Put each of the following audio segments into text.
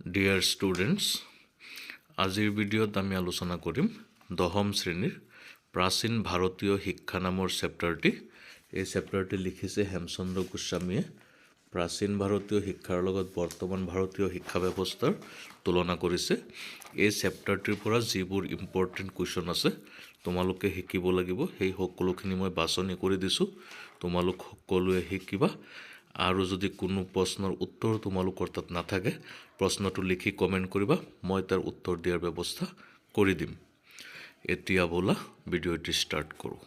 Dear students, আজিৰ ভিডিঅ'ত আমি আলোচনা কৰিম দশম শ্ৰেণীৰ প্ৰাচীন ভাৰতীয় শিক্ষা নামৰ চেপ্টাৰটি। এই চেপ্টাৰটি লিখিছে হেমচন্দ্ৰ গোস্বামীয়ে। প্ৰাচীন ভাৰতীয় শিক্ষাৰ লগত বৰ্তমান ভাৰতীয় শিক্ষা ব্যৱস্থাৰ তুলনা কৰিছে। এই চেপ্টাৰটিৰ পৰা যিবোৰ ইম্পৰ্টেণ্ট কুৱেশ্যন আছে তোমালোকে শিকিব লাগিব, সেই সকলোখিনি মই বাছনি কৰি দিছোঁ। তোমালোক সকলোৱে শিকিবা। আৰু যদি কোনো প্ৰশ্নৰ উত্তৰ তোমালোকৰ তাত নাথাকে, প্ৰশ্নটো লিখি কমেণ্ট কৰিবা, মই তাৰ উত্তৰ দিয়াৰ ব্যৱস্থা কৰি দিম। এতিয়া ব'লা ভিডিঅ'টি ষ্টাৰ্ট কৰোঁ।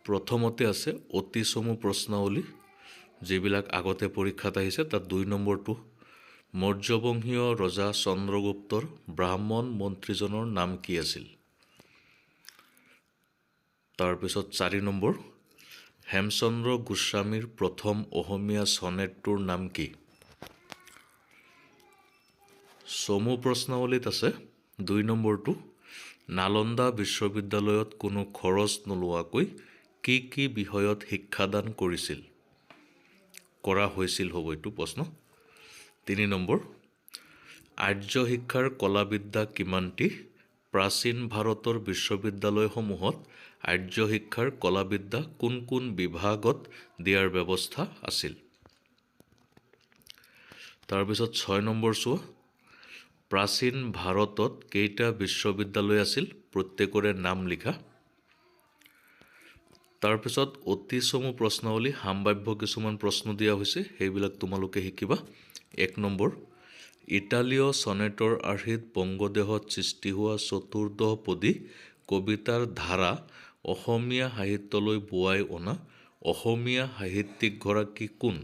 প্ৰথমতে আছে অতি চমু প্ৰশ্নাৱলী, যিবিলাক আগতে পৰীক্ষাত আহিছে। তাত 2 নম্বৰটো মৌৰ্যবংশীয় ৰজা চন্দ্ৰগুপ্তৰ ব্ৰাহ্মণ মন্ত্ৰীজনৰ নাম কি আছিল? তাৰপিছত 4 নম্বৰ হেমচন্দ্ৰ গোস্বামীৰ প্ৰথম অসমীয়া ছনেটটোৰ নাম কি? চমু প্ৰশ্নাৱলীত আছে 2 নম্বৰটো নালন্দা বিশ্ববিদ্যালয়ত কোনো খৰচ নোলোৱাকৈ কি বিষয়ত শিক্ষাদান কৰা হৈছিল হ'ব এইটো প্ৰশ্ন। 3 নম্বৰ আৰ্য শিক্ষাৰ কলাবিদ্যা কিমানটি? প্ৰাচীন ভাৰতৰ বিশ্ববিদ্যালয়সমূহত আৰ্য শিক্ষাৰ কলাবিদ্যা কোন বিভাগত দিয়াৰ ব্যৱস্থা আছিল? তাৰপিছত 6 নম্বৰ চোৱা, প্ৰাচীন ভাৰতত কেইটা বিশ্ববিদ্যালয় আছিল? প্ৰত্যেকৰে নাম লিখা। তাৰপিছত অতি চমু প্ৰশ্নাৱলী, সামবাভ্য কিছুমান প্ৰশ্ন দিয়া হৈছে, সেইবিলাক তোমালোকে শিকিবা। 1 নম্বৰ ইটালীয় ছনেটৰ আৰ্হিত বংগদেশত সৃষ্টি হোৱা চতুৰ্দশপদী কবিতাৰ ধাৰা অসমীয়া সাহিত্যলৈ বোৱাই অনা অসমীয়া সাহিত্যিকগৰাকী কোন?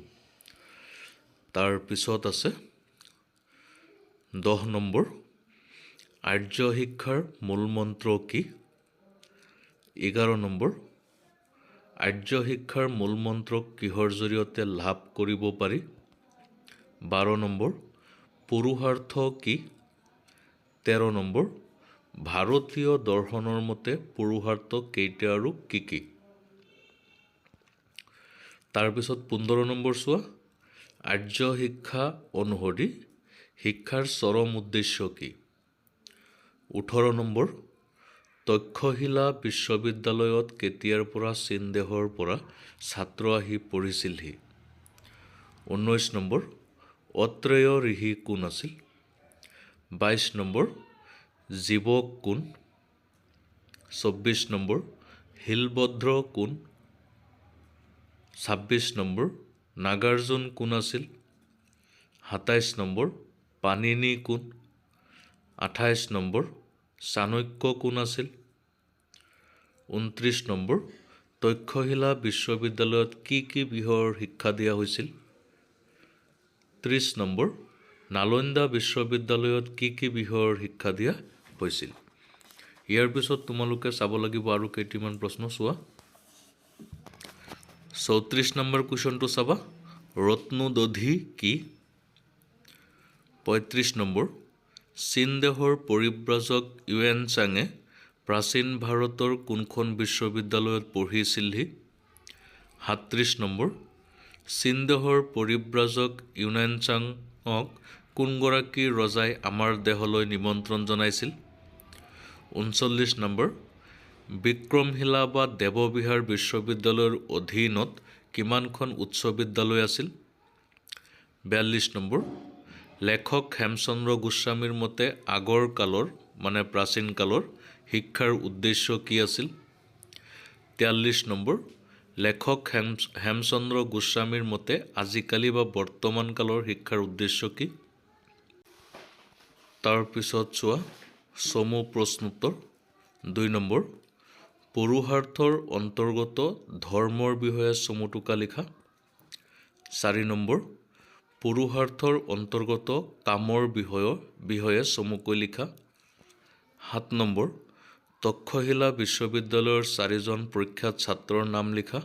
তাৰপিছত আছে 10 নম্বৰ আৰ্য শিক্ষাৰ মূলমন্ত্ৰ কি? 11 নম্বৰ আৰ্য শিক্ষাৰ মূলমন্ত্ৰক কিহৰ জৰিয়তে লাভ কৰিব পাৰি? 12 নম্বৰ পুৰুষাৰ্থ কি? 13 নম্বৰ ভাৰতীয় দৰ্শনৰ মতে পুৰুষাৰ্থ কেইটা আৰু কি? তাৰপিছত 15 নম্বৰ চোৱা, আৰ্য শিক্ষা অনুসৰি শিক্ষাৰ চৰম উদ্দেশ্য কি? 18 নম্বৰ তক্ষশিলা বিশ্ববিদ্যালয়ত কেতিয়াৰ পৰা চীন দেশৰ পৰা ছাত্ৰ আহি পঢ়িছিলহি? 19 নম্বৰ অত্ৰেয় ঋষি কোন আছিল? 22 নম্বৰ জীৱক কোন? 24 নম্বৰ শিলভদ্ৰ কোন? 26 নম্বৰ নাগাৰ্জুন কোন আছিল? 27 নম্বৰ পাণিনি কোন? 28 নম্বৰ চাণক্য কোন আছিল? 29 নম্বৰ তক্ষশিলা বিশ্ববিদ্যালয়ত কি বিষয়ৰ শিক্ষা দিয়া হৈছিল? 30 নম্বৰ নালন্দা বিশ্ববিদ্যালয়ত কি বিষয়ৰ শিক্ষা দিয়া হৈছিল? ইয়াৰ পিছত তোমালোকে চাব লাগিব আৰু কেইটামান প্ৰশ্ন চোৱা। 34 নম্বৰ কুৱেশ্যনটো চাবা, ৰত্নোদধি কি? 35 নম্বৰ চীন দেশৰ পৰিব্ৰাজক ইউৱেনচাঙে প্ৰাচীন ভাৰতৰ কোনখন বিশ্ববিদ্যালয়ত পঢ়িছিলহি? 37 নম্বৰ চীন দেশৰ পৰিব্ৰাজক ইউৱেনচাঙক কোনগৰাকী ৰজাই আমাৰ দেশলৈ নিমন্ত্ৰণ জনাইছিল? 39 নম্বৰ বিক্ৰমশিলা বা দেৱবিহাৰ বিশ্ববিদ্যালয়ৰ অধীনত কিমানখন উচ্চ বিদ্যালয় আছিল? 42 নম্বৰ লেখক হেমচন্দ্ৰ গোস্বামীৰ মতে আগৰ কালৰ প্ৰাচীন কালৰ শিক্ষাৰ উদ্দেশ্য কি আছিল? 43 নম্বৰ লেখক হেমচন্দ্ৰ গোস্বামীৰ মতে আজিকালি বা বৰ্তমান কালৰ শিক্ষাৰ উদ্দেশ্য কি? তাৰপিছত চোৱা চমু প্ৰশ্নোত্তৰ। 2 নম্বৰ পুৰুষাৰ্থৰ অন্তৰ্গত ধৰ্মৰ বিষয়ে চমু টোকা লিখা। 4 নম্বৰ পুৰুষাৰ্থৰ অন্তৰ্গত কামৰ বিষয়ে চমুকৈ লিখা। 7 নম্বৰ তক্ষশিলা বিশ্ববিদ্যালয়ৰ 4জন প্ৰখ্যাত ছাত্ৰৰ নাম লিখা।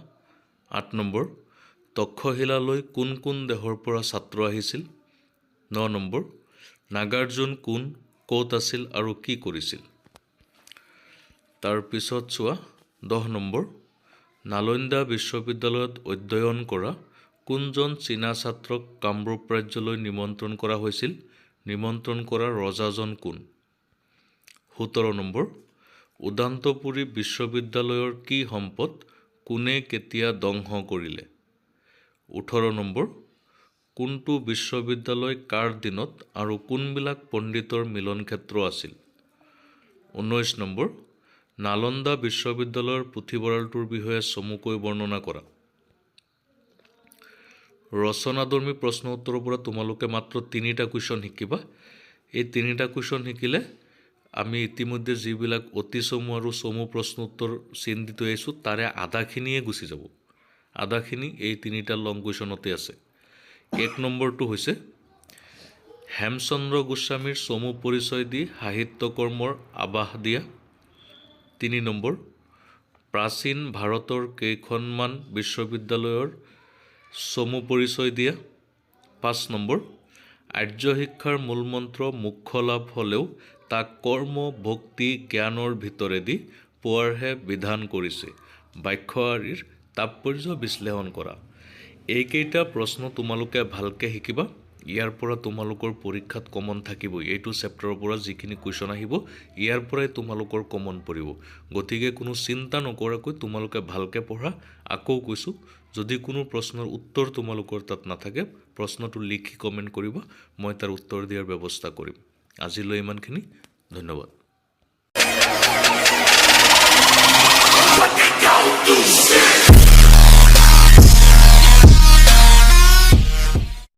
8 নম্বৰ তক্ষশিলালৈ কোন দেশৰ পৰা ছাত্ৰ আহিছিল? 9 নম্বৰ নাগাৰ্জুন কোন, ক'ত আছিল আৰু কি কৰিছিল? তাৰপিছত চোৱা 10 নম্বৰ নালন্দা বিশ্ববিদ্যালয়ত অধ্যয়ন কৰা কোনজন চীনা ছাত্ৰক কামৰূপ ৰাজ্যলৈ নিমন্ত্ৰণ কৰা হৈছিল? নিমন্ত্ৰণ কৰা ৰজাজন কোন? 17 নম্বৰ উদান্তপুৰী বিশ্ববিদ্যালয়ৰ কি সম্পদ কোনে কেতিয়া ধ্বংস কৰিলে? 18 নম্বৰ কোনটো বিশ্ববিদ্যালয় কাৰ দিনত আৰু কোনবিলাক পণ্ডিতৰ মিলন ক্ষেত্ৰ আছিল? 19 নম্বৰ নালন্দা বিশ্ববিদ্যালয়ৰ পুথিভঁৰালটোৰ বিষয়ে চমুকৈ বৰ্ণনা কৰা। ৰচনাধৰ্মী প্ৰশ্ন উত্তৰৰ পৰা তোমালোকে মাত্ৰ 3টা কুৱেশ্যন শিকিবা। এই 3টা কুৱেশ্যন শিকিলে আমি ইতিমধ্যে যিবিলাক অতি চমু আৰু চমু প্ৰশ্ন উত্তৰ চিন দি থৈ আহিছোঁ তাৰে আধাখিনিয়ে গুচি যাব। আধাখিনি এই 3টা লং কুৱেশ্যনতে আছে। 1 নম্বৰটো হৈছে হেমচন্দ্ৰ গোস্বামীৰ চমু পৰিচয় দি সাহিত্য কৰ্মৰ আভাস দিয়া। 3 নম্বৰ প্ৰাচীন ভাৰতৰ কেইখনমান বিশ্ববিদ্যালয়ৰ চমু পৰিচয় দিয়া। 5 নম্বৰ আৰ্য শিক্ষাৰ মূলমন্ত্ৰ মোক্ষ লাভ হ'লেও তাক কৰ্ম ভক্তি জ্ঞানৰ ভিতৰেদি পোৱাৰহে বিধান কৰিছে। বাক্য আৰিৰ তাৎপৰ্য বিশ্লেষণ কৰা। এইকেইটা প্ৰশ্ন তোমালোকে ভালকৈ শিকিবা। ইয়াৰ পৰা তোমালোকৰ পৰীক্ষাত কমন থাকিবই। এইটো চেপ্টাৰৰ পৰা যিখিনি কুৱেশ্যন আহিব ইয়াৰ পৰাই তোমালোকৰ কমন পৰিব। গতিকে কোনো চিন্তা নকৰাকৈ তোমালোকে ভালকৈ পঢ়া। আকৌ কৈছোঁ যদি কোনো প্ৰশ্নৰ উত্তৰ তোমালোকৰ তাত নাথাকে প্ৰশ্নটো লিখি কমেণ্ট কৰিবা, মই তাৰ উত্তৰ দিয়াৰ ব্যৱস্থা কৰিম। আজিলৈ ইমানখিনি, ধন্যবাদ।